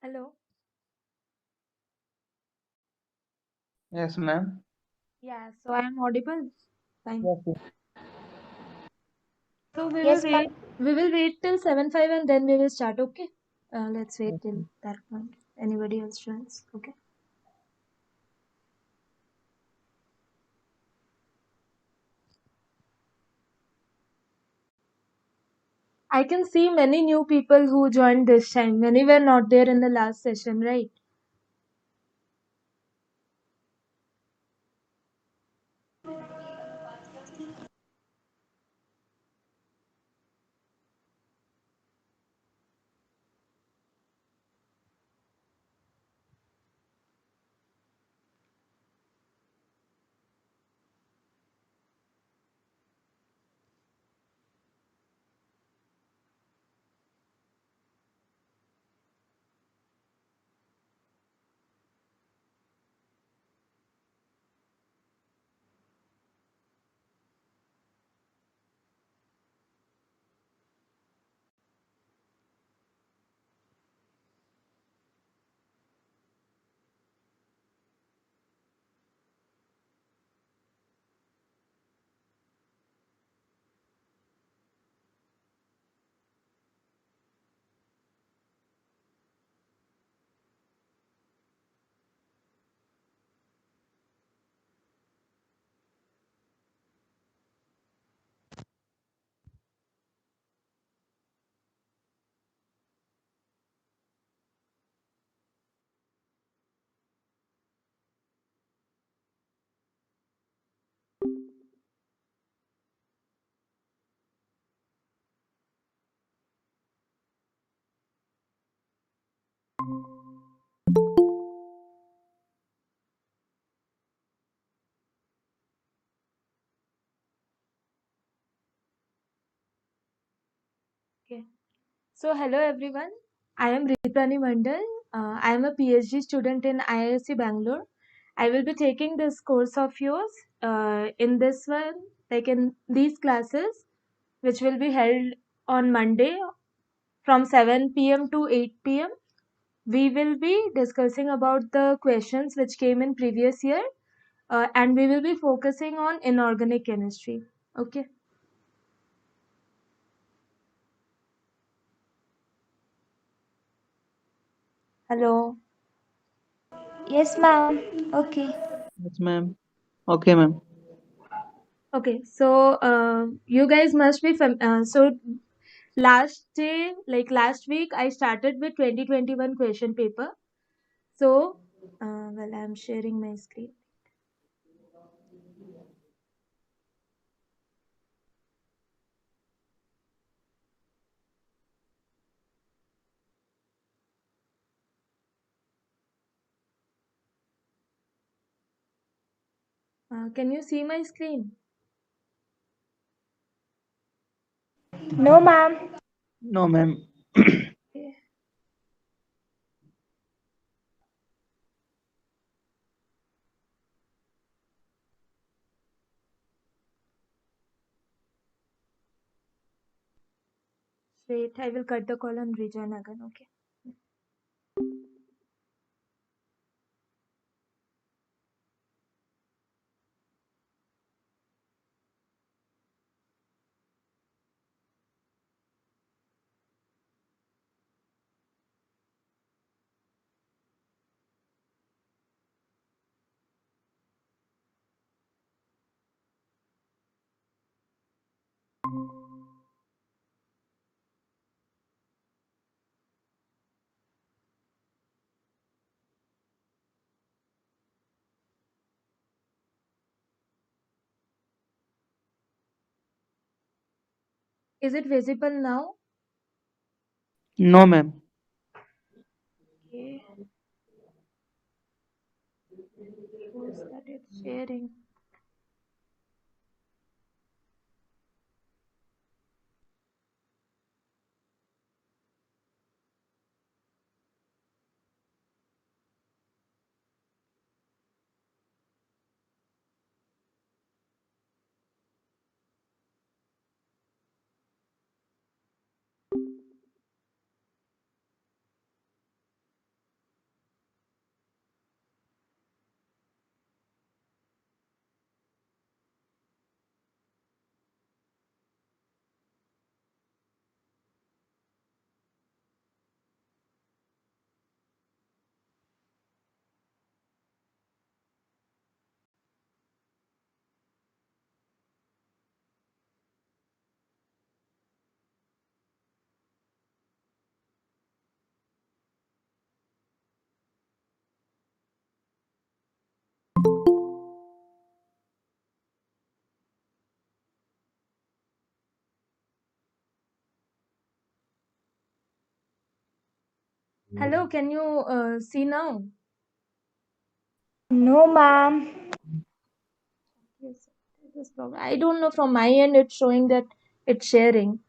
Hello. Yes, ma'am. Yeah, so I am audible. Fine. Yes, yes, So Yes, ma'am. we will wait till 7:05 and then we will start. Okay. Let's yes, wait till yes. that point. Anybody else joins? Okay. I can see many new people who joined this time. Many were not there in the last session, right? Okay. So hello everyone. I am Riprani Mandal. I am a PhD student in IISc Bangalore. I will be taking this course of yours in this one, like in these classes, which will be held on Monday from 7 p.m. to 8 p.m. We will be discussing about the questions which came in previous year, and we will be focusing on inorganic chemistry. Okay. Hello. Yes, ma'am. Okay. Yes, ma'am. Okay, ma'am. Okay. So you guys must be so last day, like last week, I started with 2021 question paper. So well, I'm sharing my screen. Can you see my screen? No, ma'am. No, ma'am. Okay. Wait, I will cut the call and rejoin again. Okay. Is it visible now? No, ma'am. Okay. Shows that it's sharing. Hello, can you see now? No, ma'am. Yes. This problem. I don't know, from my end it's showing that it's sharing.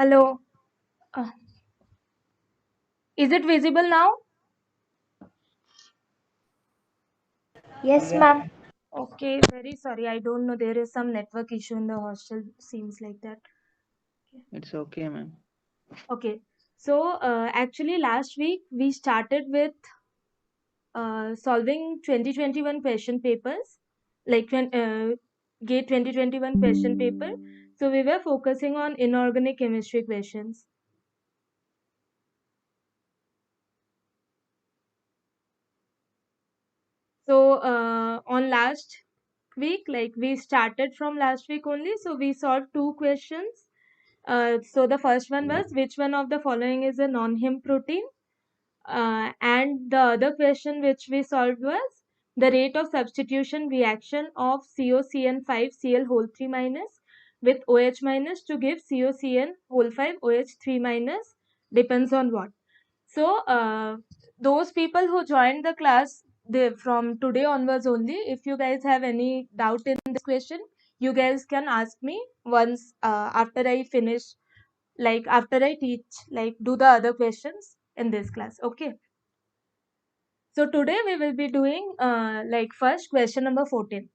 Hello. Uh, is it visible now? Yes, ma'am. Okay, very sorry. I don't know. There is some network issue in the hostel. Seems like that. It's okay, ma'am. Okay. So, actually, last week we started with solving 2021 question papers, like GATE 2021 question paper. So, we were focusing on inorganic chemistry questions. So, on last week, like we started from last week only, so we solved two questions. So the first one was which one of the following is a non-heme protein? And the other question which we solved was the rate of substitution reaction of COCN5Cl whole 3 minus with OH minus to give COCN whole 5 OH 3 minus depends on what? So those people who joined the class, they from today onwards only, if you guys have any doubt in this question, you guys can ask me once after I finish, like after I teach, like do the other questions in this class. Okay. So today we will be doing like first question number 14.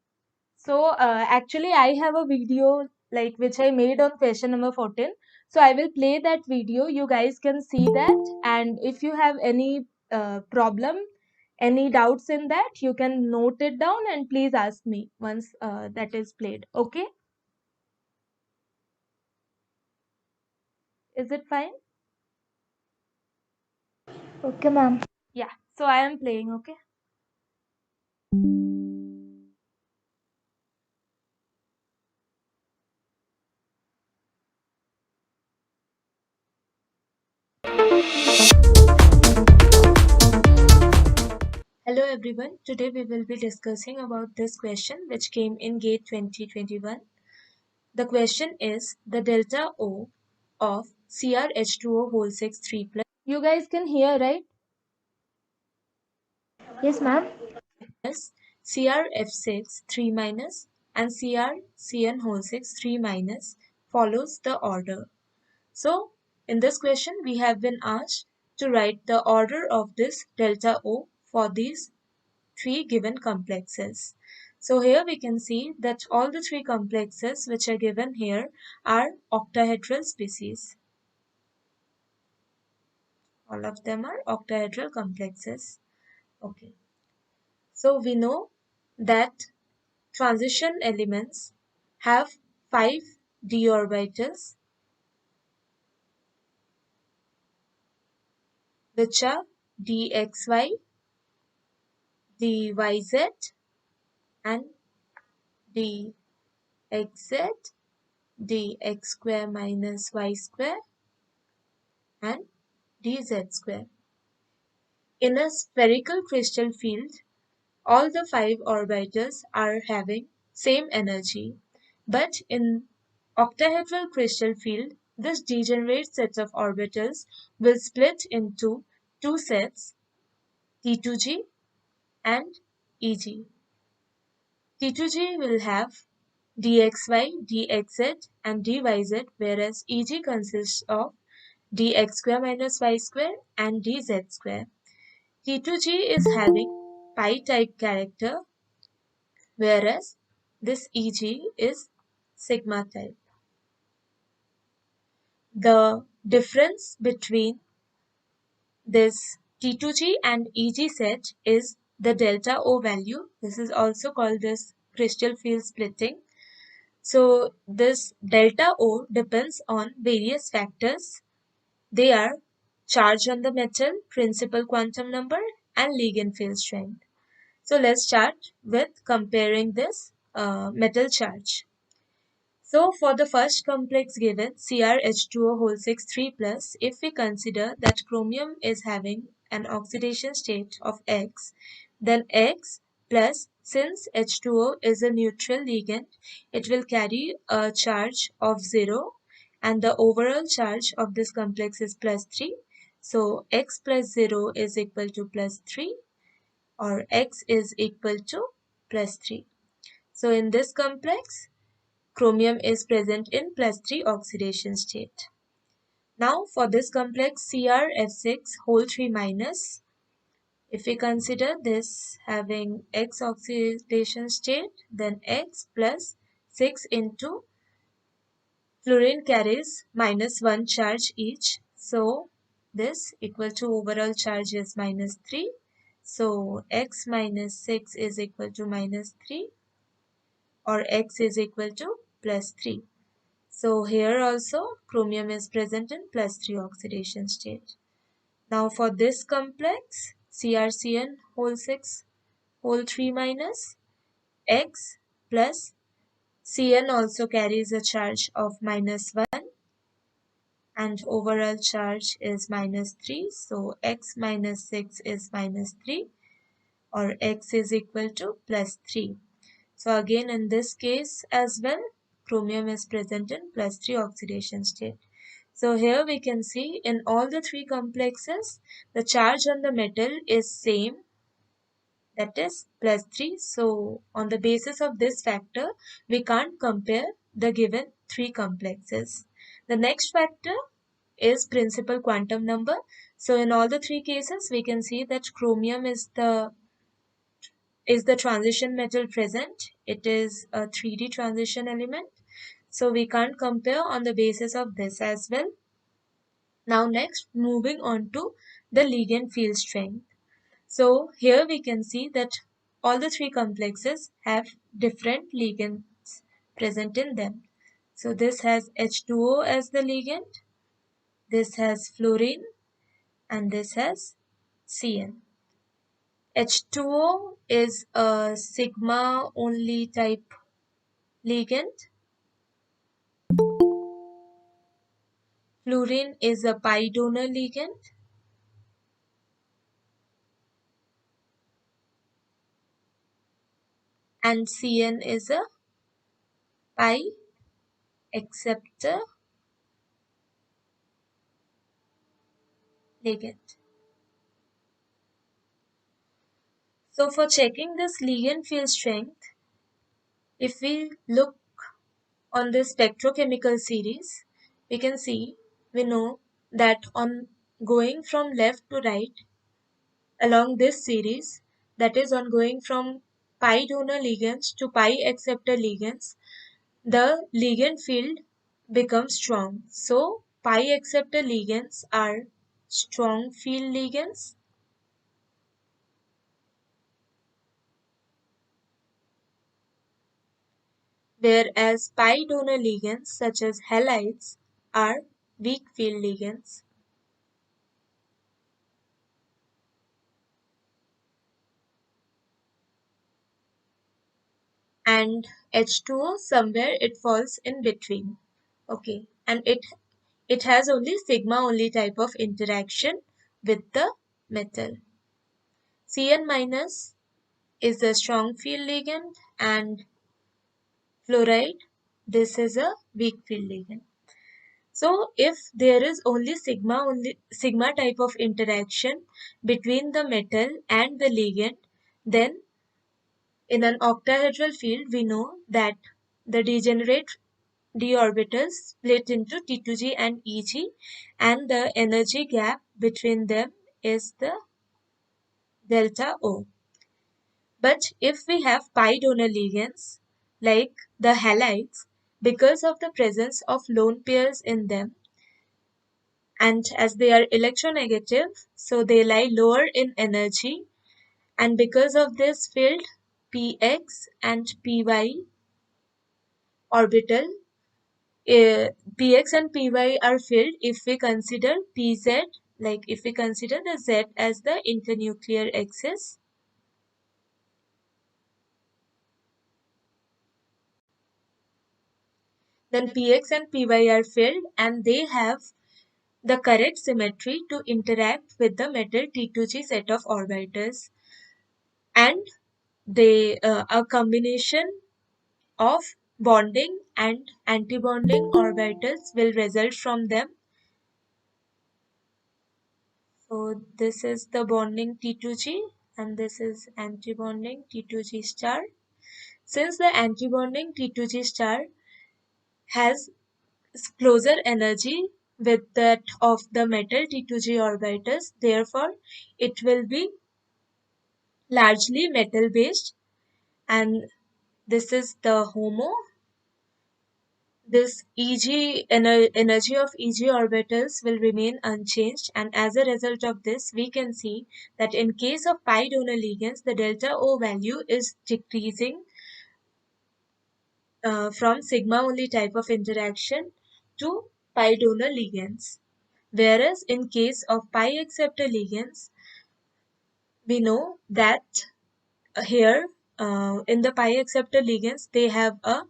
So actually I have a video like which I made on question number 14. So I will play that video. You guys can see that, and if you have any problem, any doubts in that, you can note it down and please ask me once that is played. Okay? Is it fine? Okay, ma'am. Yeah. So I am playing. Okay. Hello everyone. Today we will be discussing about this question which came in GATE 2021. The question is the delta O of CrH2O whole 6 3 plus. You guys can hear, right? Yes, ma'am. Plus CrF6 3 minus and CrCN whole 6 3 minus follows the order. So in this question we have been asked to write the order of this delta O for these three given complexes. So here we can see that all the three complexes which are given here are octahedral species. All of them are octahedral complexes. Okay. So we know that transition elements have 5d orbitals which are dxy, dyz and dxz, dx square minus y square and dz square. In a spherical crystal field, all the 5 orbitals are having same energy, but in octahedral crystal field, this degenerate set of orbitals will split into two sets, T2g and Eg. T2g will have dxy, dxz and dyz, whereas Eg consists of dx square minus y square and dz square. T2g is having pi type character, whereas this Eg is sigma type. The difference between this T2g and Eg set is the delta O value. This is also called as crystal field splitting. So this delta O depends on various factors. They are charge on the metal, principal quantum number, and ligand field strength. So let's start with comparing this metal charge. So for the first complex given, CrH2O whole 6 3 plus, if we consider that chromium is having an oxidation state of X, then X plus, since H2O is a neutral ligand, it will carry a charge of 0 and the overall charge of this complex is plus 3. So X plus 0 is equal to plus 3 or X is equal to plus 3. So in this complex, chromium is present in plus 3 oxidation state. Now for this complex CrF6 whole 3 minus, if we consider this having X oxidation state, then X plus 6 into fluorine carries -1 charge each. So this equal to overall charge is -3. So X minus 6 is equal to -3, or X is equal to +3. So here also chromium is present in +3 oxidation state. Now for this complex CrCN whole 6 whole 3 minus, X plus Cn also carries a charge of -1 and overall charge is -3. So X minus 6 is -3, or X is equal to +3. So again in this case as well, chromium is present in +3 oxidation state. So here we can see in all the three complexes, the charge on the metal is same, that is +3. So on the basis of this factor, we can't compare the given three complexes. The next factor is principal quantum number. So in all the three cases, we can see that chromium is the transition metal present. It is a 3D transition element. So we can't compare on the basis of this as well. Now next, moving on to the ligand field strength. So here we can see that all the three complexes have different ligands present in them. So this has H2O as the ligand, this has fluorine, and this has Cn. H2O is a sigma only type ligand. Fluorine is a pi donor ligand. And Cn is a pi acceptor ligand. So for checking this ligand field strength, if we look on this spectrochemical series, we know that on going from left to right along this series, that is on going from pi donor ligands to pi acceptor ligands, the ligand field becomes strong. So pi acceptor ligands are strong field ligands, whereas pi donor ligands such as halides are weak field ligands. And H2O somewhere it falls in between. Okay, and it has only sigma only type of interaction with the metal. Cn minus is a strong field ligand, and fluoride, this is a weak field ligand. So if there is only sigma type of interaction between the metal and the ligand, then in an octahedral field we know that the degenerate d orbitals split into T2g and Eg, and the energy gap between them is the delta O. But if we have pi donor ligands like the halides, because of the presence of lone pairs in them, and as they are electronegative, so they lie lower in energy, and because of this field, px and py orbital, px and py are filled if we consider pz, like if we consider the z as the internuclear axis. Then px and py are filled and they have the correct symmetry to interact with the metal T2g set of orbitals, and they a combination of bonding and antibonding orbitals will result from them. So this is the bonding T2g and this is antibonding T2g star. Since the antibonding T2g star has closer energy with that of the metal T2G orbitals. Therefore, it will be largely metal based, and this is the HOMO. This energy of Eg orbitals will remain unchanged, and as a result of this, we can see that in case of pi donor ligands, the delta O value is decreasing from sigma only type of interaction to pi donor ligands. Whereas in case of pi acceptor ligands, we know that here in the pi acceptor ligands, they have a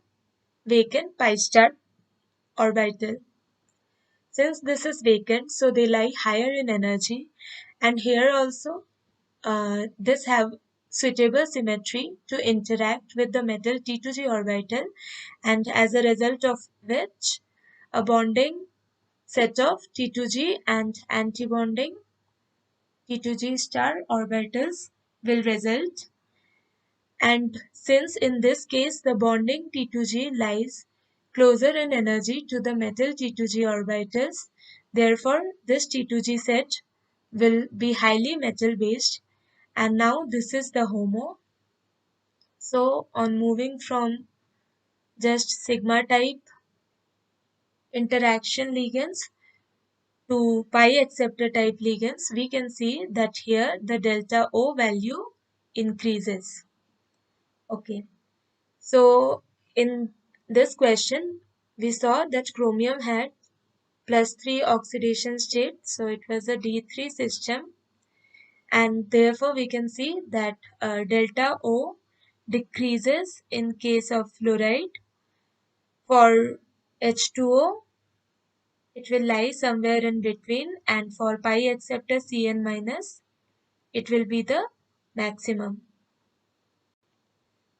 vacant pi star orbital. Since this is vacant, so they lie higher in energy, and here also this have suitable symmetry to interact with the metal T2G orbital, and as a result of which a bonding set of T2G and antibonding T2G star orbitals will result. And since in this case the bonding T2G lies closer in energy to the metal T2G orbitals, therefore this T2G set will be highly metal based. And now this is the HOMO. So on moving from just sigma type interaction ligands to pi acceptor type ligands, we can see that here the delta O value increases. Okay. So in this question, we saw that chromium had +3 oxidation state, so it was a D3 system, and therefore we can see that delta O decreases in case of fluoride. For H2O, it will lie somewhere in between, and for pi acceptor Cn minus, it will be the maximum.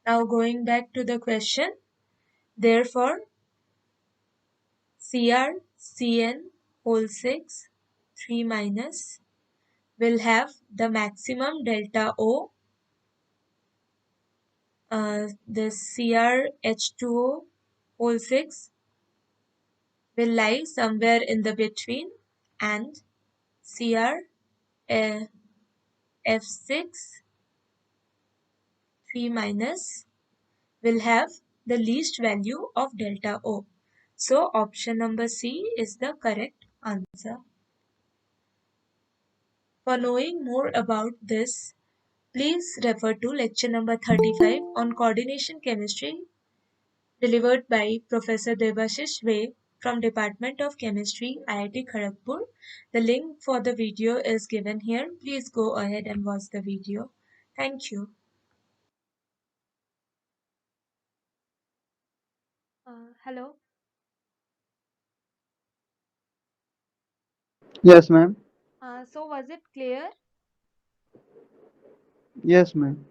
Now going back to the question, therefore CrCn whole 6 3 minus will have the maximum delta O. This CrH2O whole 6 will lie somewhere in the between, and CrF6 3 minus will have the least value of delta O. So option number C is the correct answer. For knowing more about this, please refer to lecture number 35 on coordination chemistry delivered by Professor Debashish Way from Department of Chemistry, IIT Kharagpur. The link for the video is given here. Please go ahead and watch the video. Thank you. Hello. Yes, ma'am. So was it clear? Yes, ma'am.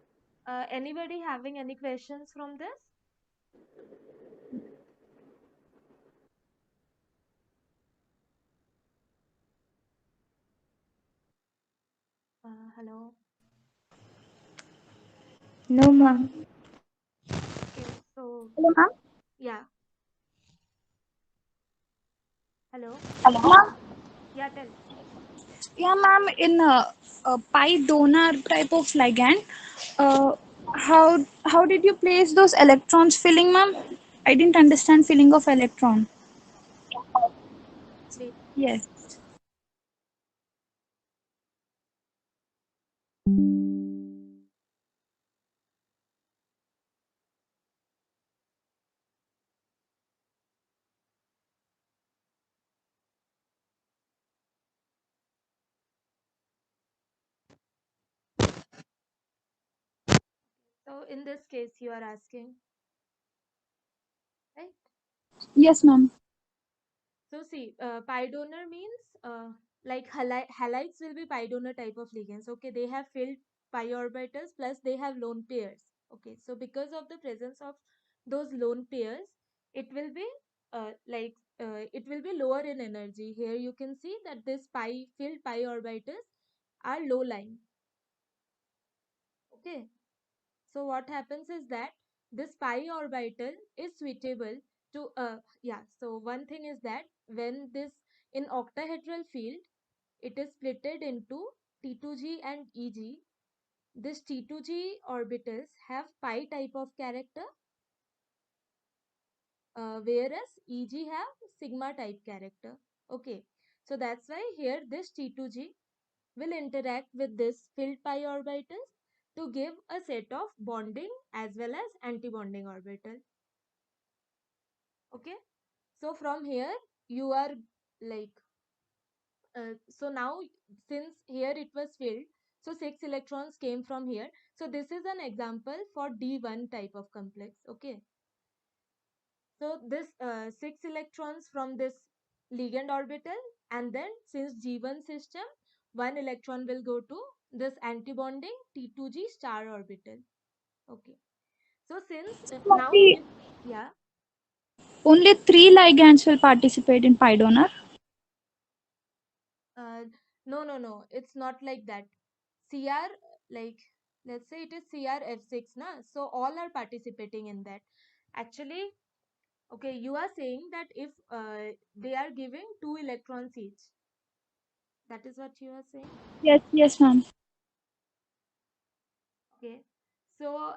Anybody having any questions from this? Hello. No, ma'am. Okay, so Hello, ma'am. yeah. Hello. Ma'am, Yeah, tell. yeah, ma'am. In a pi donor type of ligand, uh, how did you place those electrons filling, ma'am? I didn't understand filling of electron. Wait. Yes. So in this case, you are asking, right? Yes, ma'am. So see, pi donor means like halides will be pi donor type of ligands. Okay, they have filled pi orbitals plus they have lone pairs. Okay, so because of the presence of those lone pairs, it will be it will be lower in energy. Here you can see that this pi filled pi orbitals are low lying. Okay, so what happens is that this pi orbital is suitable to yeah. So one thing is that when this in octahedral field, it is splitted into T2G and EG. This T2G orbitals have pi type of character, whereas EG have sigma type character. Okay, so that's why here this T2G will interact with this filled pi orbitals to give a set of bonding as well as anti-bonding orbital. Okay, so from here you are like, so now since here it was filled, so 6 electrons came from here. So this is an example for D1 type of complex. Okay, so this 6 electrons from this ligand orbital, and then since G1 system, 1 electron will go to this antibonding T2G star orbital. Okay, so since now Only, if, yeah, only three ligands will participate in pi donor. uh, no, it's not like that. CR, like, let's say it is CRF6 na, so all are participating in that. Actually, okay, you are saying that if they are giving 2 electrons each, that is what you are saying. Yes, yes, ma'am. Okay, so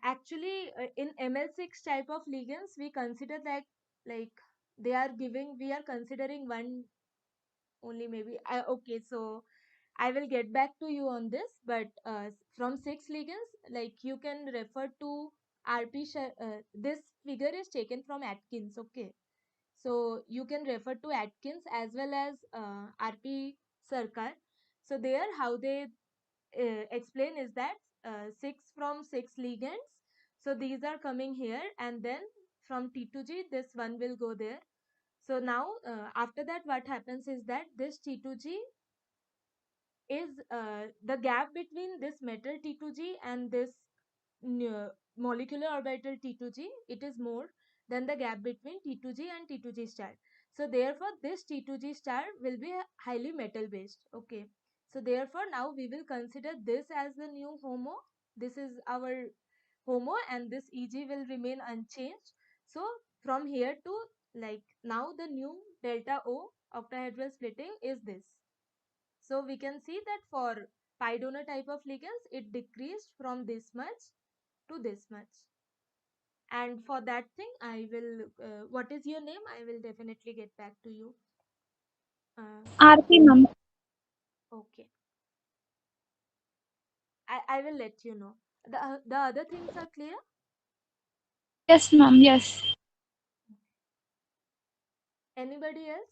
actually in ML6 type of ligands we consider that, like, they are giving, we are considering one only maybe. Okay, so I will get back to you on this, but from 6 ligands, like, you can refer to this figure is taken from Atkins. Okay, so you can refer to Atkins as well as RP Sarkar. So there how they explain is that 6 from 6 ligands, so these are coming here, and then from T2G this one will go there. So now after that what happens is that this T2G is the gap between this metal T2G and this molecular orbital T2G, it is more than the gap between T2G and T2G star. So therefore this T2G star will be highly metal based. Okay, so therefore now we will consider this as the new HOMO. This is our HOMO, and this EG will remain unchanged. So from here to, like, now the new delta O octahedral splitting is this. So we can see that for pi donor type of ligands, it decreased from this much to this much. And for that thing, I will, what is your name? I will definitely get back to you. RP, ma'am. Okay. I will let you know. The other things are clear? Yes, ma'am. Yes. Anybody else?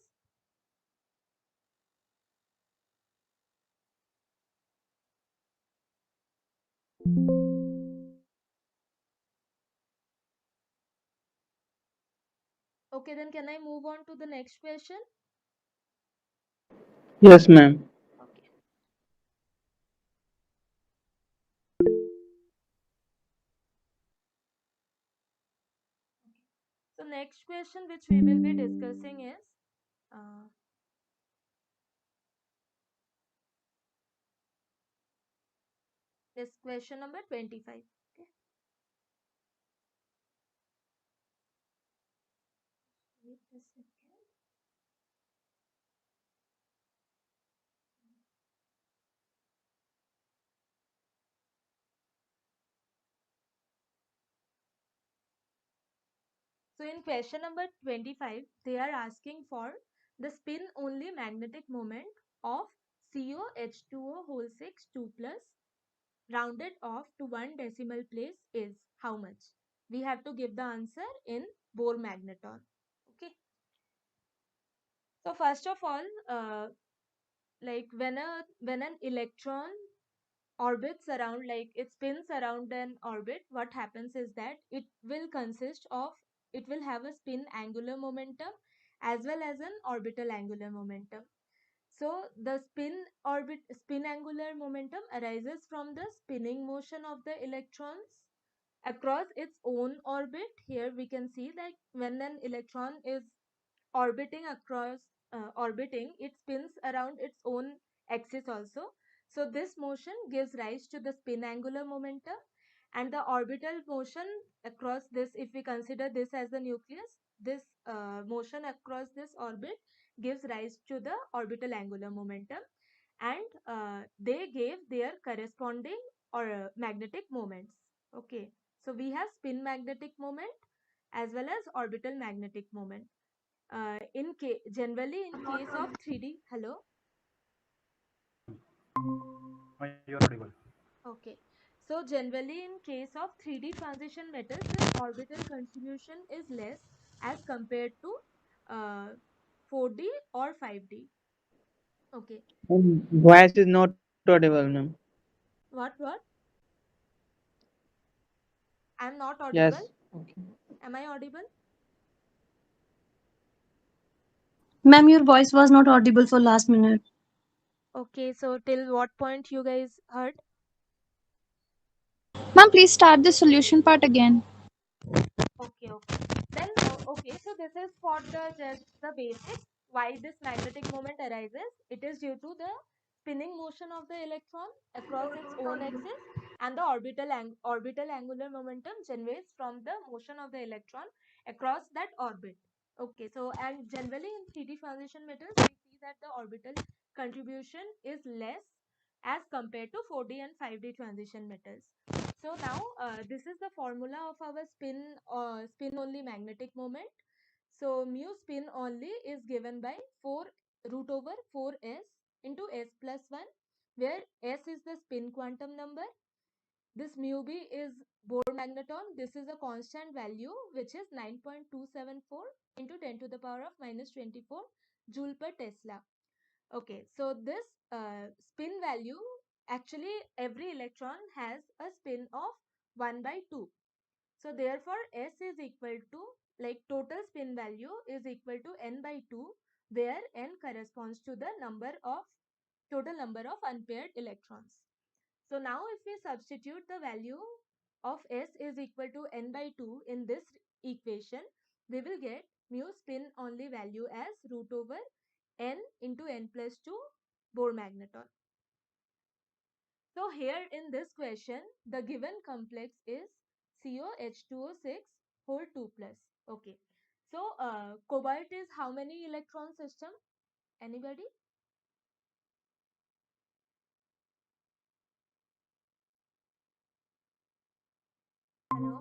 Okay, then can I move on to the next question? Yes, ma'am. Okay. So next question which we will be discussing is uh, this question number 25. Okay. Wait a second. So in question number 25, they are asking for the spin only magnetic moment of COH2O whole 6 2 plus rounded off to 1 decimal place is how much? We have to give the answer in Bohr magneton. Okay. So first of all, like when an electron orbits around, like it spins around an orbit, what happens is that it will have a spin angular momentum as well as an orbital angular momentum. So the spin angular momentum arises from the spinning motion of the electrons across its own orbit. Here we can see that when an electron is orbiting, it spins around its own axis also. So this motion gives rise to the spin angular momentum, and the orbital motion across this, if we consider this as the nucleus, this motion across this orbit gives rise to the orbital angular momentum, and they gave their corresponding or magnetic moments. Okay, so we have spin magnetic moment as well as orbital magnetic moment. Generally in case of 3D, hello. You are audible. Okay, so generally in case of 3D transition metals, the orbital contribution is less as compared to uh, 4D or 5D. Okay, Voice is not audible, ma'am. what? I'm not Yes. audible. Okay. Am I audible? Ma'am, your voice was not audible for last minute. Okay, so till what point you guys heard? Ma'am, please start the solution part again. Okay. Then okay, so this is for the just the basic why this magnetic moment arises. It is due to the spinning motion of the electron across its own axis, and the orbital angular momentum generates from the motion of the electron across that orbit. Okay, so and generally in 3D transition metals, we see that the orbital contribution is less as compared to 4D and 5D transition metals. So now this is the formula of our spin only magnetic moment. So mu spin only is given by 4 root over 4s into s plus 1, where s is the spin quantum number. This mu b is Bohr magneton. This is a constant value which is 9.274 into 10 to the power of minus 24 joule per Tesla. Okay, so this spin value, actually every electron has a spin of 1 by 2. So therefore S is equal to, like, total spin value is equal to n by 2, where n corresponds to the total number of unpaired electrons. So now if we substitute the value of S is equal to n by 2 in this equation, we will get mu spin only value as root over n into n plus 2 Bohr magneton. So here in this question, the given complex is COH2O6 whole 2 plus. Okay. So cobalt is how many electron system? Anybody? Hello?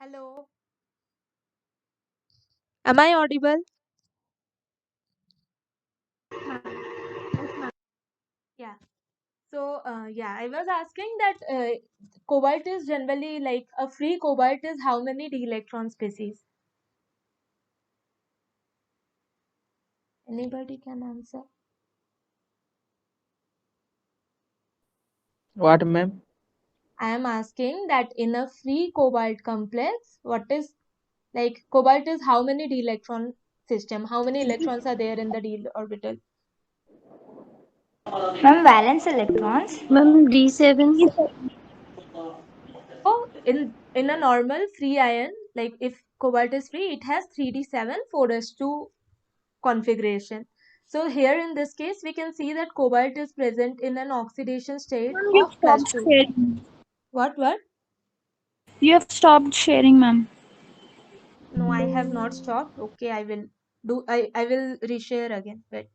Hello? Am I audible? Yeah. So yeah, I was asking that cobalt is generally, like, a free cobalt is how many d electron species? Anybody can answer? What, ma'am? I am asking that in a free cobalt complex, what is, like, cobalt is how many d electron system? How many electrons are there in the d orbital? Ma'am, valence electrons. Ma'am, D7. So in a normal free ion, like if cobalt is free, it has 3d7 4s2 configuration. So here in this case, we can see that cobalt is present in an oxidation state Ma'am, of you've plus stopped 2. sharing. What? You have stopped sharing, ma'am. No, I have not stopped. Okay, I will reshare again. Wait.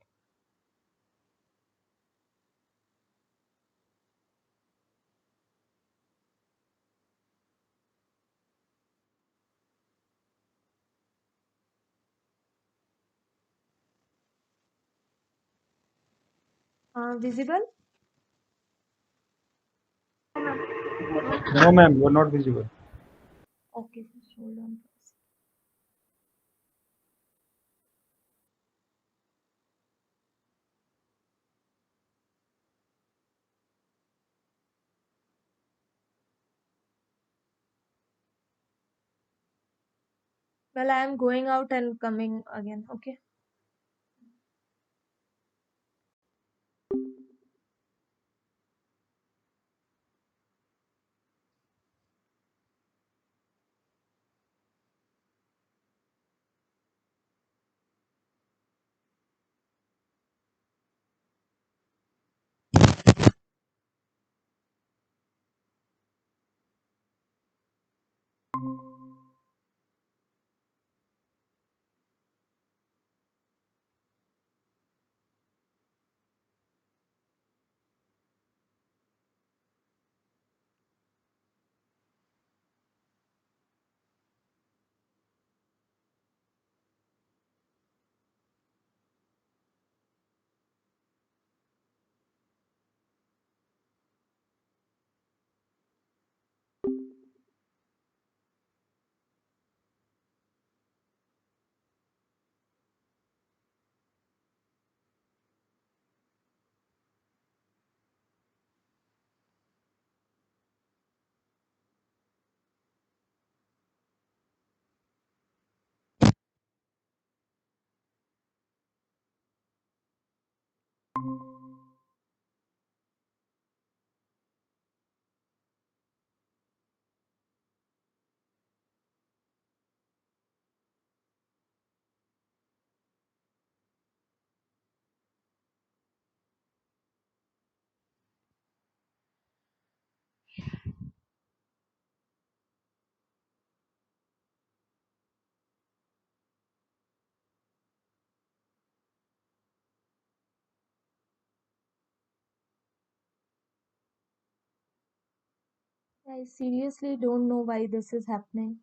Visible? No, ma'am, you are not visible. Okay, just hold on. Well, I am going out and coming again. Okay. I seriously don't know why this is happening.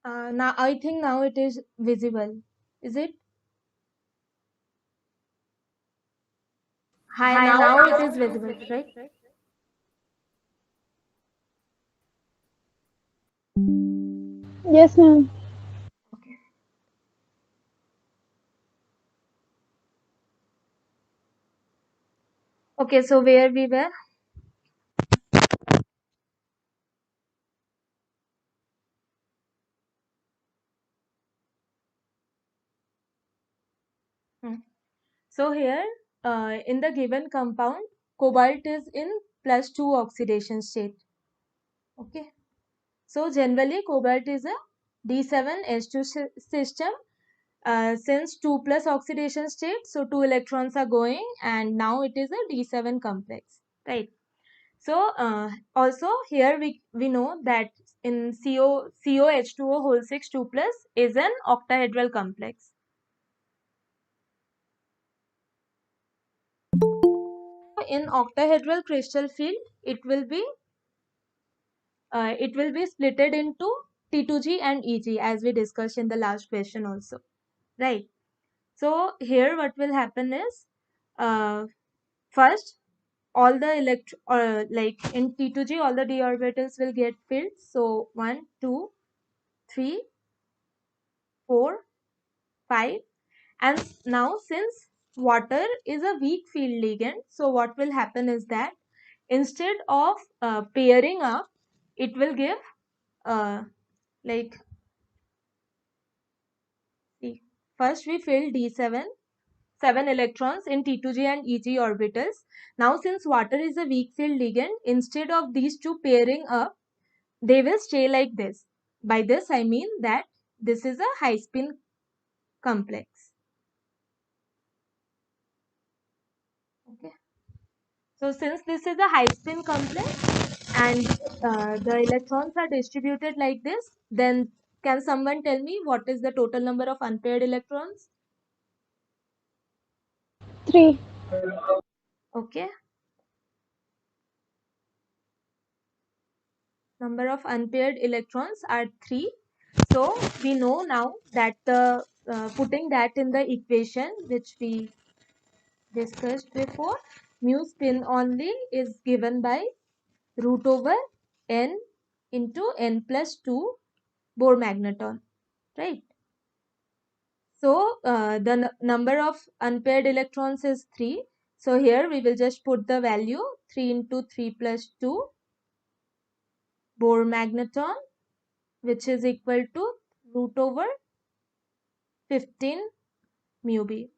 Now I think now it is visible. Is it? Hi, now it is visible, right? Yes, ma'am. Okay. Okay, so where we were? Hmm. So here, in the given compound, cobalt is in +2 oxidation state. Okay. So generally, cobalt is a D7H2 system. Since 2 plus oxidation state, so 2 electrons are going, and now it is a D7 complex, right? So also here we know that in COH2O whole 6 2 plus is an octahedral complex. In octahedral crystal field, it will be splitted into T2G and EG, as we discussed in the last question also, right? So here what will happen is, first all the like in T2G all the d orbitals will get filled. So 1 2 3 4 5, and now since water is a weak field ligand, so what will happen is that instead of pairing up, it will give uh, like, see, first we fill D7 7 electrons in T2G and EG orbitals. Now since water is a weak field ligand, instead of these two pairing up, they will stay like this. By this I mean that this is a high spin complex. Okay. So since this is a high spin complex and the electrons are distributed like this, then can someone tell me what is the total number of unpaired electrons? 3. Okay. Number of unpaired electrons are 3. So we know now that the putting that in the equation which we discussed before, mu spin only is given by root over n into n plus 2 Bohr magneton, right? So the number of unpaired electrons is 3. So here we will just put the value 3 into 3 plus 2 Bohr magneton, which is equal to root over 15 mu b.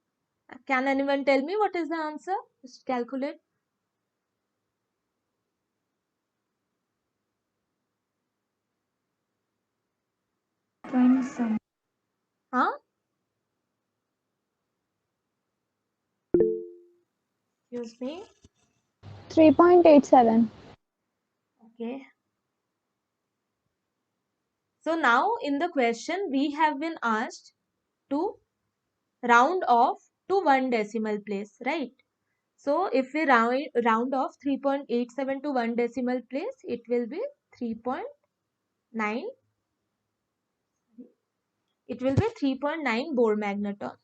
Can anyone tell me what is the answer? Just calculate. Huh? Excuse me. 3.87. Okay. So now in the question we have been asked to round off to one decimal place, right? So if we round off 3.87 to one decimal place, it will be 3.9. It will be 3.9 Bohr magneton.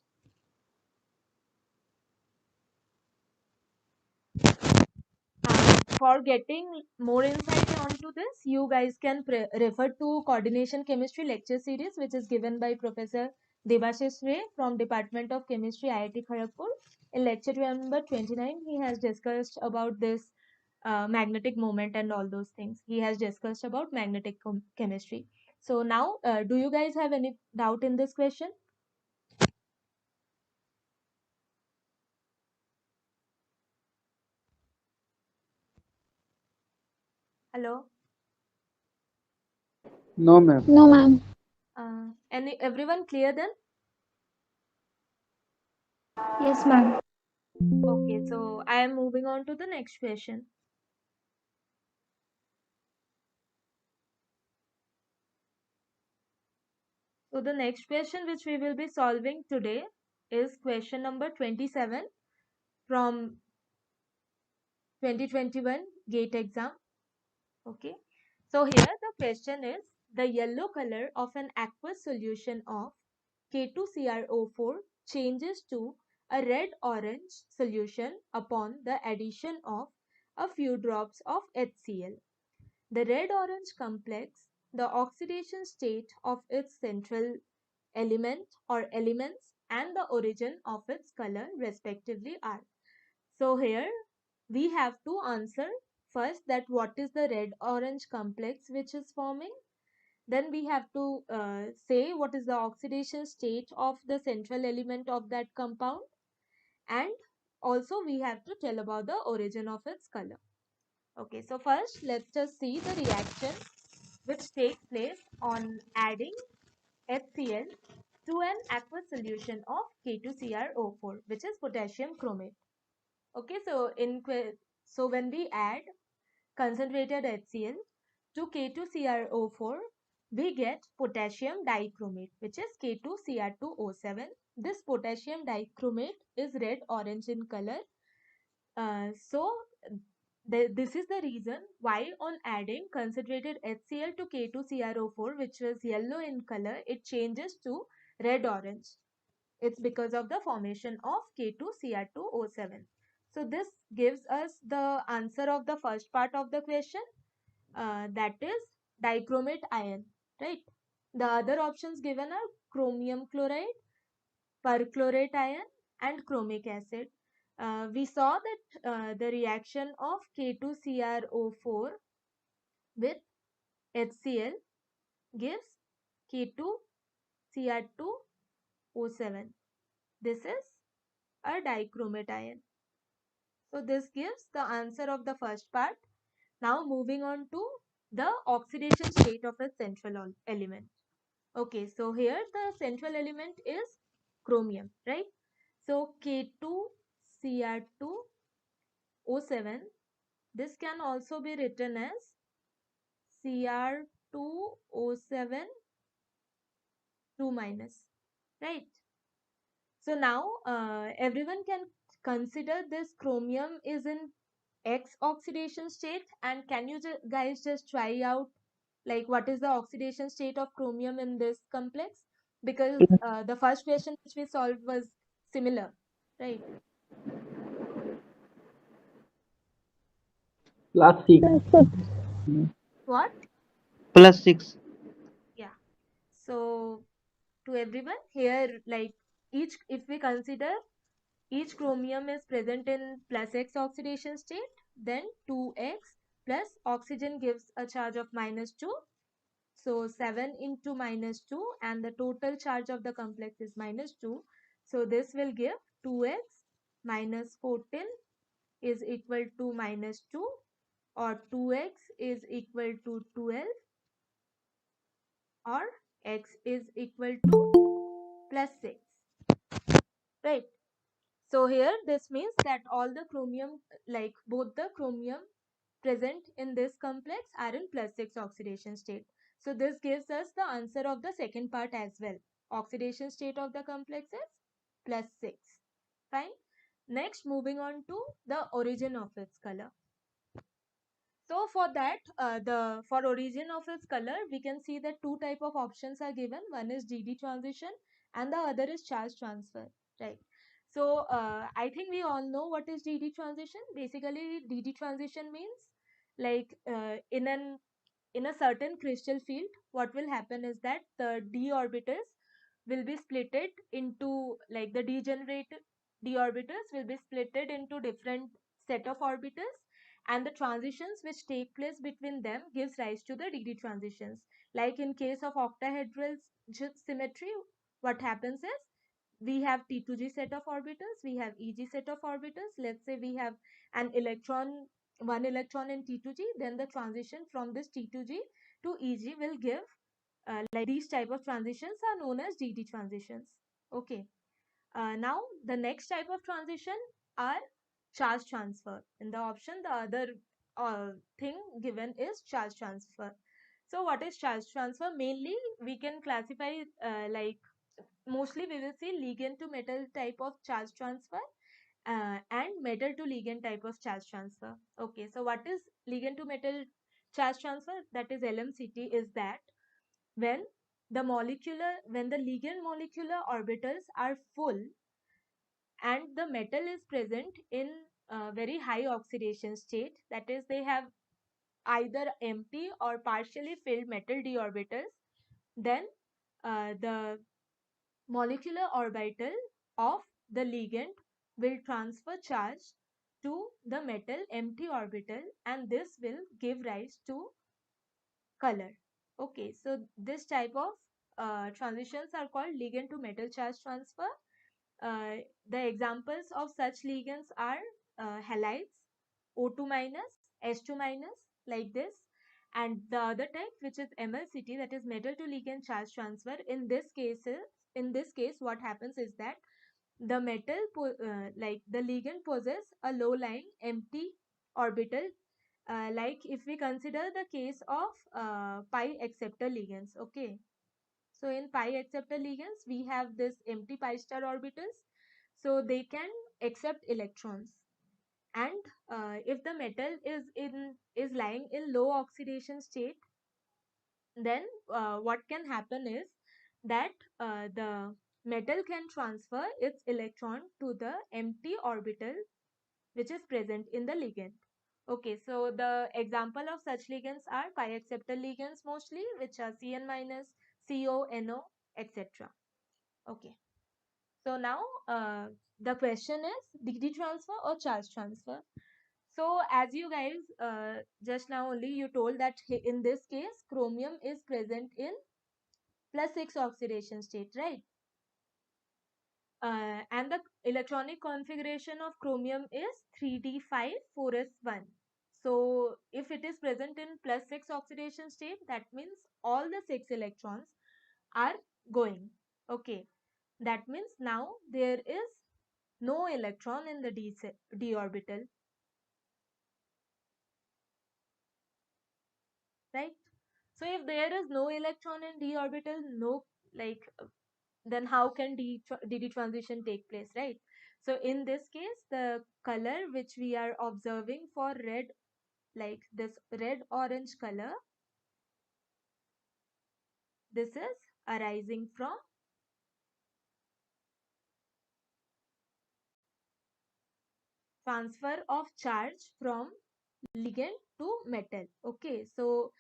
For getting more insight onto this, you guys can refer to Coordination Chemistry lecture series, which is given by Professor Debashish Ray from Department of Chemistry, IIT Kharagpur. In lecture number 29, he has discussed about this magnetic moment and all those things. He has discussed about magnetic chemistry. So now, do you guys have any doubt in this question? Hello? No, ma'am. No, ma'am. Everyone clear then? Yes, ma'am. Okay, so I am moving on to the next question. So the next question which we will be solving today is question number 27 from 2021 GATE exam. Okay. So here the question is, the yellow color of an aqueous solution of K2CrO4 changes to a red-orange solution upon the addition of a few drops of HCl. The red-orange complex, the oxidation state of its central element or elements, and the origin of its color respectively are. So here we have to answer first that what is the red orange complex which is forming. Then we have to say what is the oxidation state of the central element of that compound, and also we have to tell about the origin of its color. Okay, so first let's just see the reaction which takes place on adding HCl to an aqueous solution of K2CrO4, which is potassium chromate. Okay, so when we add concentrated HCl to K2CrO4, we get potassium dichromate, which is K2Cr2O7. This potassium dichromate is red orange in color. This is the reason why on adding concentrated HCl to K2CrO4, which was yellow in color, it changes to red orange. It's because of the formation of K2Cr2O7. So this gives us the answer of the first part of the question, that is dichromate ion, right? The other options given are chromium chloride, perchlorate ion, and chromic acid. We saw that the reaction of K2CrO4 with HCl gives K2Cr2O7. This is a dichromate ion. So this gives the answer of the first part. Now moving on to the oxidation state of a central element. Okay, so here the central element is chromium, right? So K2Cr2O7, this can also be written as Cr2O7 2 minus, right? So now everyone can consider this chromium is in X oxidation state, and can you guys just try out like what is the oxidation state of chromium in this complex, because the first question which we solved was similar, right? Plus 6. What? Plus 6. Yeah. So to everyone here, like each, if we consider each chromium is present in plus X oxidation state, then 2X plus oxygen gives a charge of -2. So 7 into -2, and the total charge of the complex is -2. So this will give 2x minus 14 is equal to minus 2, or 2x is equal to 12, or x is equal to plus 6, right? So here this means that all the chromium, like both the chromium present in this complex are in plus 6 oxidation state. So this gives us the answer of the second part as well. Oxidation state of the complex is plus 6. Fine. Next, moving on to the origin of its color. So for that, for origin of its color, we can see that two type of options are given. One is DD transition and the other is charge transfer, right? So I think we all know what is DD transition. Basically, DD transition means like in a certain crystal field, what will happen is that the d orbitals will be splitted into, like the degenerated d orbitals will be splitted into different set of orbitals, and the transitions which take place between them gives rise to the dd transitions. Like in case of octahedral symmetry, what happens is we have T2G set of orbitals, we have EG set of orbitals. Let's say we have an electron, one electron in T2G, then the transition from this T2G to EG will give, like these type of transitions are known as DD transitions. Okay. Now the next type of transition are charge transfer. In the option, the other thing given is charge transfer. So what is charge transfer? Mainly we can classify like mostly we will see ligand to metal type of charge transfer and metal to ligand type of charge transfer. Okay, so what is ligand to metal charge transfer? That is LMCT. Is that when when the ligand molecular orbitals are full and the metal is present in a very high oxidation state, that is they have either empty or partially filled metal d orbitals, then the molecular orbital of the ligand will transfer charge to the metal empty orbital, and this will give rise to color. Okay, so this type of transitions are called ligand to metal charge transfer. The examples of such ligands are halides, O2 minus, H2 minus, like this. And the other type, which is MLCT, that is metal to ligand charge transfer. In this case, what happens is that the like the ligand possess a low-lying empty orbital. Like if we consider the case of pi acceptor ligands, okay. So in pi acceptor ligands, we have this empty pi star orbitals, so they can accept electrons. And if the metal is lying in low oxidation state, then what can happen is that the metal can transfer its electron to the empty orbital which is present in the ligand. Okay, so the example of such ligands are pi acceptor ligands mostly, which are Cn minus, CO, NO, etc. Okay, so now the question is DD transfer or charge transfer. So as you guys just now only you told that in this case chromium is present in plus 6 oxidation state, right? And the electronic configuration of chromium is 3d5 4s1. So if it is present in plus 6 oxidation state, that means all the 6 electrons are going. Okay, that means now there is no electron in the d orbital, right? So if there is no electron in d orbital, no, like then how can dd transition take place, right? So in this case, the color which we are observing for red, like this red orange color, this is arising from transfer of charge from ligand to metal. Okay, so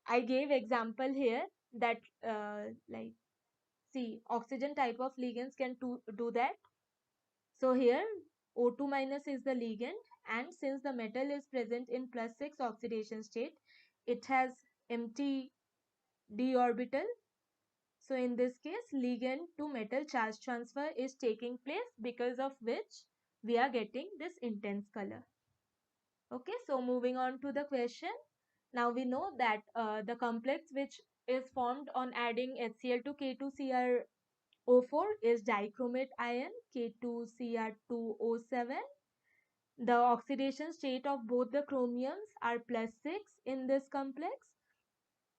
I gave example here that like see oxygen type of ligands can do that. So here O2 minus is the ligand, and since the metal is present in plus 6 oxidation state, it has empty d orbital. So in this case, ligand to metal charge transfer is taking place, because of which we are getting this intense color. Okay, so moving on to the question. Now we know that the complex which is formed on adding HCl to K2Cr O4 is dichromate ion K2Cr2O7. The oxidation state of both the chromiums are +6 in this complex,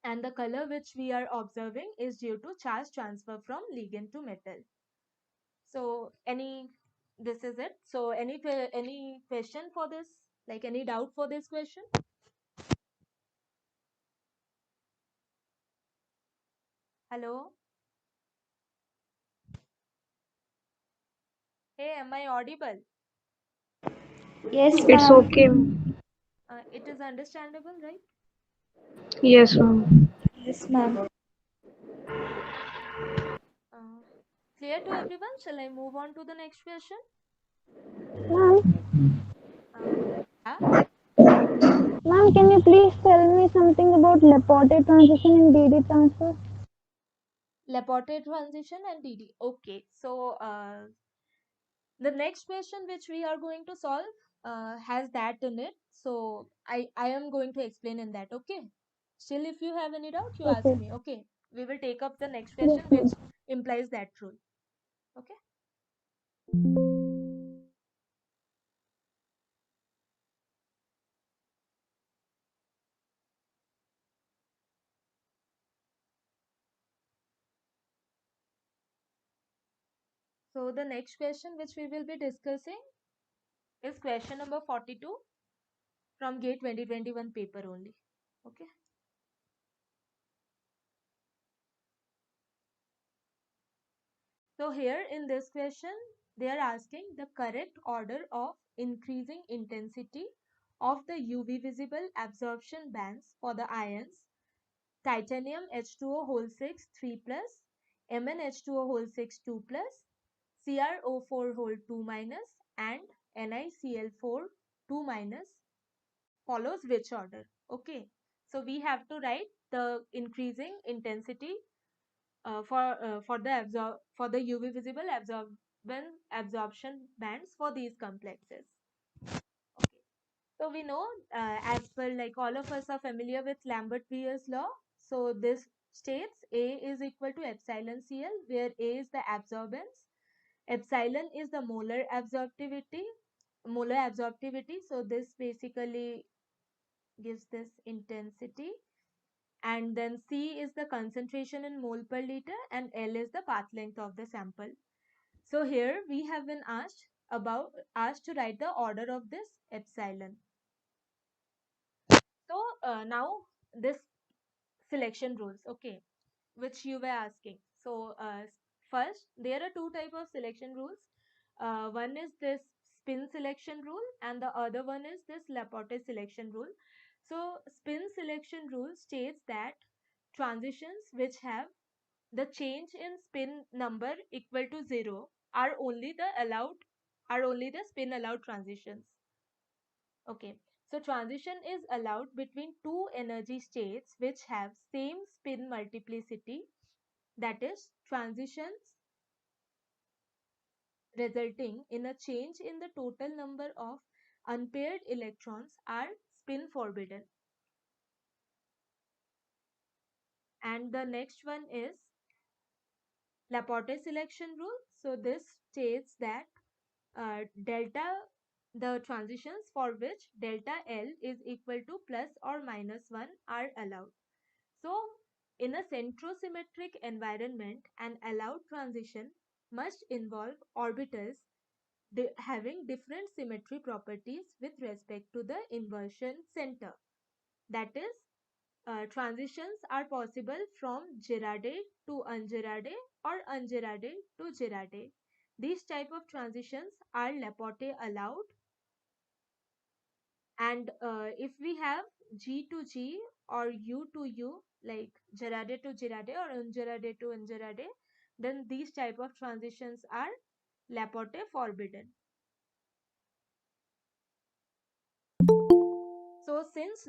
and the color which we are observing is due to charge transfer from ligand to metal. So this is it. So any question for this? Like any doubt for this question? Hello? Hey, am I audible? Yes, It's ma'am. okay. It is understandable, right? Yes, ma'am. Yes, ma'am. Uh, Clear to everyone? Shall I move on to the next question? Ma'am, Uh, yeah. ma'am, can you please tell me something about Laporte transition in DD transfer? Laporte transition and DD. Okay, so the next question which we are going to solve has that in it. So I am going to explain in that. Okay. Still, if you have any doubt, you ask Okay. me. Okay. We will take up the next Yes, question which ma'am. implies that rule. Okay. So the next question which we will be discussing is question number 42 from GATE 2021 paper only. Okay. So here in this question, they are asking the correct order of increasing intensity of the UV visible absorption bands for the ions titanium H2O whole 6 3 plus, MnH2O whole 6 2 plus, CrO4 whole 2 minus, and NiCl4 2 minus follows which order? Okay, so we have to write the increasing intensity for the UV visible absorption bands for these complexes. Okay, so we know as per like all of us are familiar with Lambert-Weier's law. So this states A is equal to epsilon Cl, where A is the absorbance, epsilon is the molar absorptivity. So this basically gives this intensity, and then C is the concentration in mole per liter, and L is the path length of the sample. So here we have been asked to write the order of this epsilon. So now this selection rules, okay, which you were asking. So first, there are two type of selection rules. One is this spin selection rule, and the other one is this Laporte selection rule. So spin selection rule states that transitions which have the change in spin number equal to 0 are only the spin allowed transitions. Okay, so transition is allowed between two energy states which have same spin multiplicity, that is transitions resulting in a change in the total number of unpaired electrons are spin forbidden. And the next one is Laporte selection rule. So this states that the transitions for which delta L is equal to plus or minus 1 are allowed. So in a centrosymmetric environment, an allowed transition must involve orbitals having different symmetry properties with respect to the inversion center. That is, transitions are possible from Girardet to Ungerardet or Ungerardet to Girardet. These type of transitions are Laporte allowed, and if we have G to G or U to U, like Girardet to Girardet or Ungerardet to Ungerardet, then these type of transitions are Laporte forbidden. So since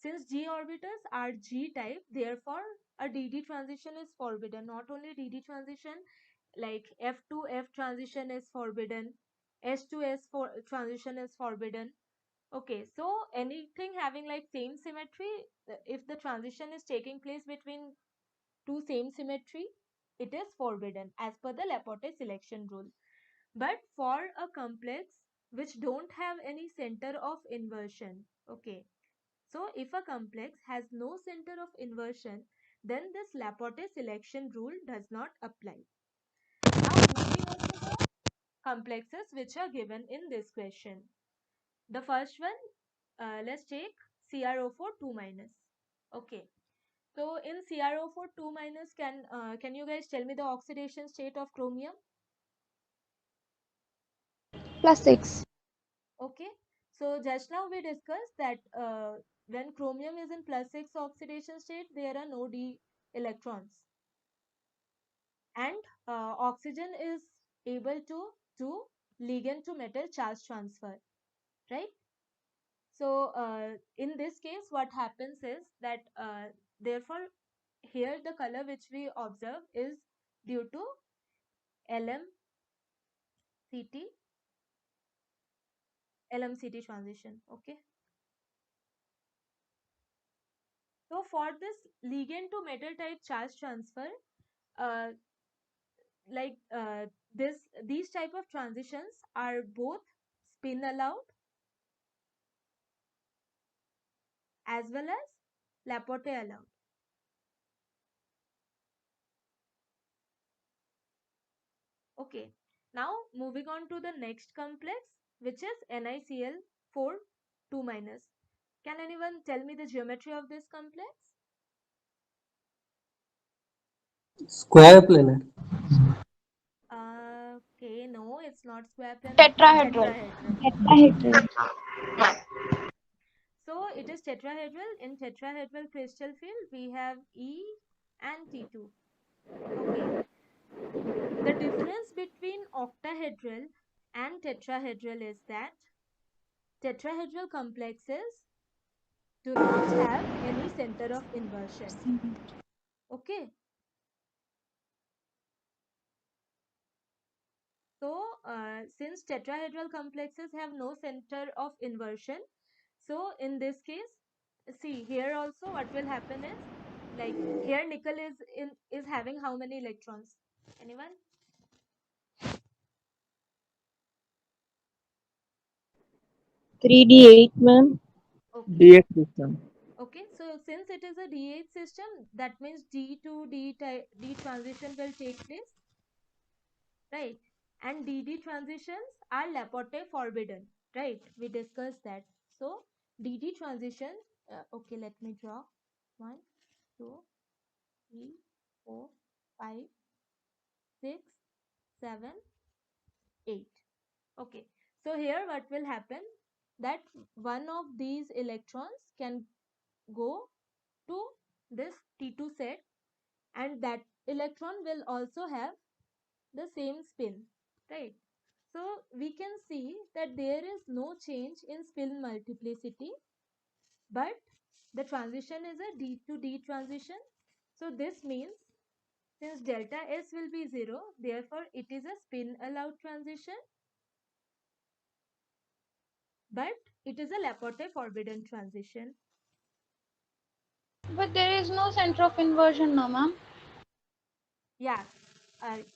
since g orbitals are g type, therefore a dd transition is forbidden. Not only dd transition, like f to f transition is forbidden, s to s transition is forbidden. Okay, so anything having like same symmetry, if the transition is taking place between two same symmetry, it is forbidden as per the Laporte selection rule. But for a complex which don't have any center of inversion, okay, so if a complex has no center of inversion, then this Laporte selection rule does not apply. Now moving on to the complexes which are given in this question. The first one, let's take CrO4 2 minus. Okay. So in CrO4 2 minus, can you guys tell me the oxidation state of chromium? +6. Okay. So just now we discussed that when chromium is in +6 oxidation state, there are no d electrons, and oxygen is able to do ligand to metal charge transfer, right? So in this case, what happens is that therefore here the color which we observe is due to LMCT LMCT transition. Okay. So for this ligand to metal type charge transfer, uh, like these type of transitions are both spin allowed as well as Laporte allowed. Okay. Now moving on to the next complex, which is NiCl4 2 minus. Can anyone tell me the geometry of this complex? Square planar. Okay, no, it's not square planar, it's Tetrahedral. tetrahedral. Tetrahedral. So it is tetrahedral. In tetrahedral crystal field, we have E and T2. Okay. The difference between octahedral and tetrahedral is that tetrahedral complexes do not have any center of inversion. Okay. So since tetrahedral complexes have no center of inversion, so in this case, see here also what will happen is, like here nickel is having how many electrons? Anyone? 3d8, ma'am. Okay. DX system. Okay. So since it is a D8 system, that means D to D transition will take place, right? And DD transitions are Laporte forbidden, right? We discussed that. So DD transition, okay, let me draw 1, 2, 3, 4, 5, 6, 7, 8. Okay, so here what will happen, that one of these electrons can go to this T2 set, and that electron will also have the same spin, right? So we can see that there is no change in spin multiplicity, but the transition is a D to D transition. So this means since delta S will be 0, therefore it is a spin allowed transition, but it is a Laporte forbidden transition. But there is no center of inversion, no, ma'am. Yeah,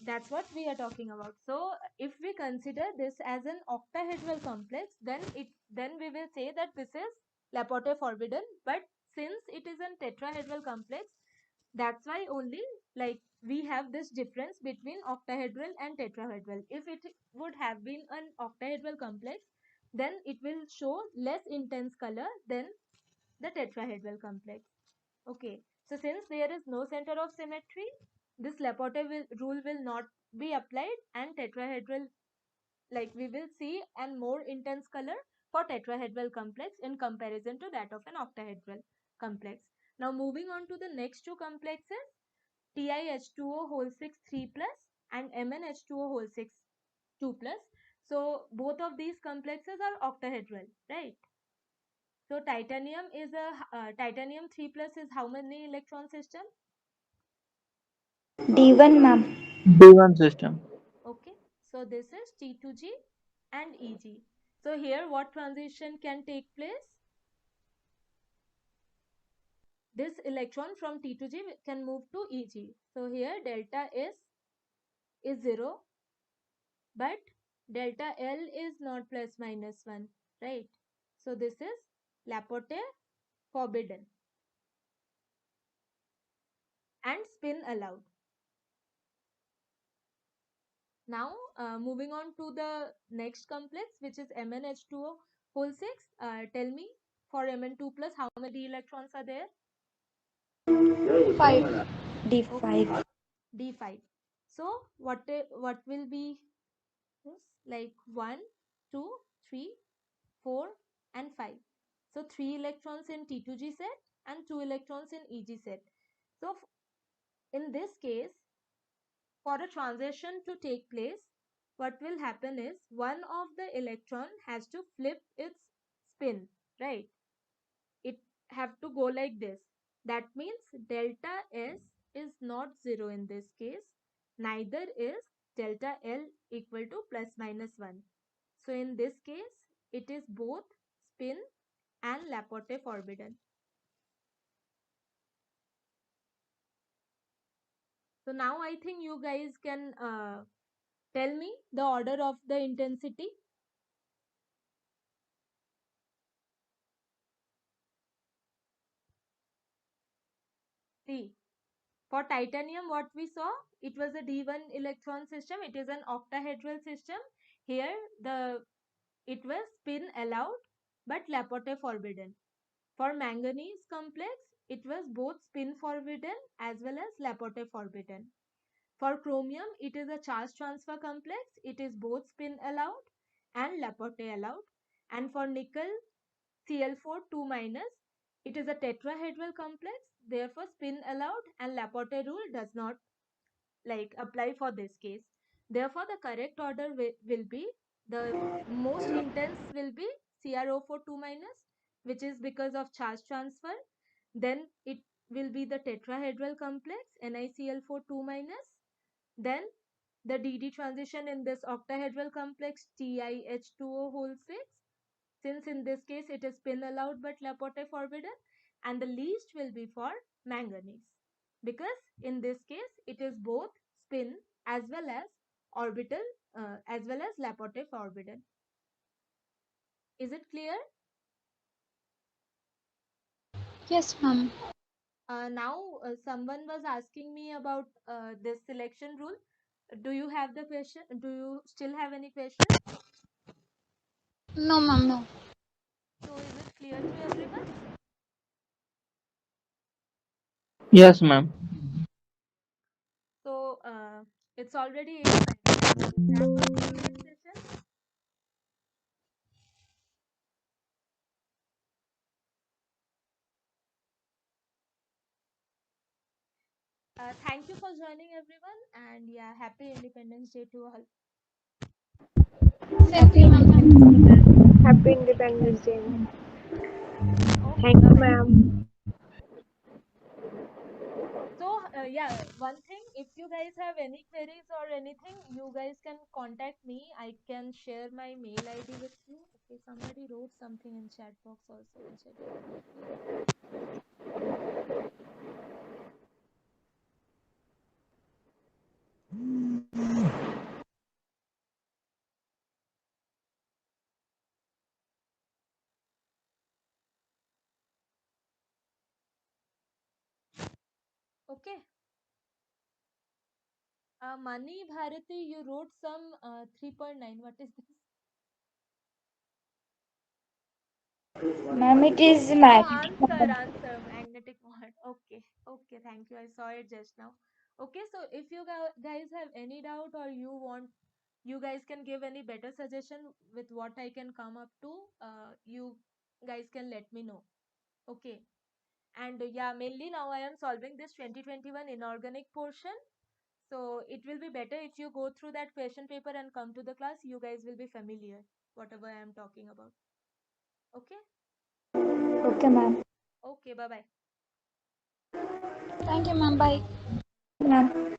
that's what we are talking about. So if we consider this as an octahedral complex, then we will say that this is Laporte forbidden. But since it is a tetrahedral complex, that's why only like we have this difference between octahedral and tetrahedral. If it would have been an octahedral complex, then it will show less intense color than the tetrahedral complex. Okay, so since there is no center of symmetry, this Laporte rule will not be applied, and tetrahedral, like we will see an more intense color for tetrahedral complex in comparison to that of an octahedral complex. Now moving on to the next two complexes, TiH2O whole 6 3 plus and MnH2O whole 6 2 plus. So both of these complexes are octahedral, right? So titanium is a titanium 3 plus is how many electron system? D1, ma'am. D1 system. Okay, so this is T2G and EG. So here what transition can take place? This electron from T2G can move to EG. So here delta is 0, but delta L is not plus minus 1, right? So this is Laporte forbidden and spin allowed. Now moving on to the next complex, which is MnH2O whole 6. Tell me, for Mn2 plus how many electrons are there? 5. D5. D5. So what will be this? Like 1, 2, 3, 4 and 5. So 3 electrons in T2G set and 2 electrons in EG set. So in this case, for a transition to take place, what will happen is one of the electron has to flip its spin, right? It have to go like this. That means delta S is not 0 in this case. Neither is delta L equal to plus minus 1. So in this case, it is both spin and Laporte forbidden. So now I think you guys can tell me the order of the intensity. See, for titanium, what we saw, it was a D1 electron system. It is an octahedral system. Here, it was spin allowed, but Laporte forbidden. For manganese complex, it was both spin forbidden as well as Laporte forbidden. For chromium, it is a charge transfer complex. It is both spin allowed and Laporte allowed. And for nickel, Cl4 2 minus, it is a tetrahedral complex. Therefore, spin allowed and Laporte rule does not apply for this case. Therefore, the correct order will be, the most intense will be CrO4 2 minus, which is because of charge transfer. Then it will be the tetrahedral complex NiCl4 2 minus. Then the DD transition in this octahedral complex TiH2O whole 6, since in this case it is spin allowed but Laporte forbidden. And the least will be for manganese, because in this case it is both spin as well as orbital as well as Laporte forbidden. Is it clear? Yes, ma'am. Now someone was asking me about this selection rule. Do you have the question? Do you still have any question? No, ma'am, no. So is it clear to everyone? Yes, ma'am. So it's already 8:20. Wrap up today's session. Thank you for joining everyone, and yeah, happy Independence Day to all. Same to you, ma'am. Happy Independence Day. Okay, Thank bye you, bye. ma'am. So yeah, one thing, if you guys have any queries or anything, you guys can contact me. I can share my mail ID with you. Okay, somebody wrote something in chat box also, which I did not read. Okay. Mani Bharati, you wrote some 3.9. What is this? Ma'am, it is Oh, magnetic. answer, magnetic moment. Okay, okay, thank you. I saw it just now. Okay, so if you guys have any doubt or you guys can give any better suggestion with what I can come up to, you guys can let me know. Okay, and yeah, mainly now I am solving this 2021 inorganic portion. So it will be better if you go through that question paper and come to the class. You guys will be familiar, whatever I am talking about. Okay. Okay, ma'am. Okay, bye bye. Thank you, ma'am. Bye. Ma'am.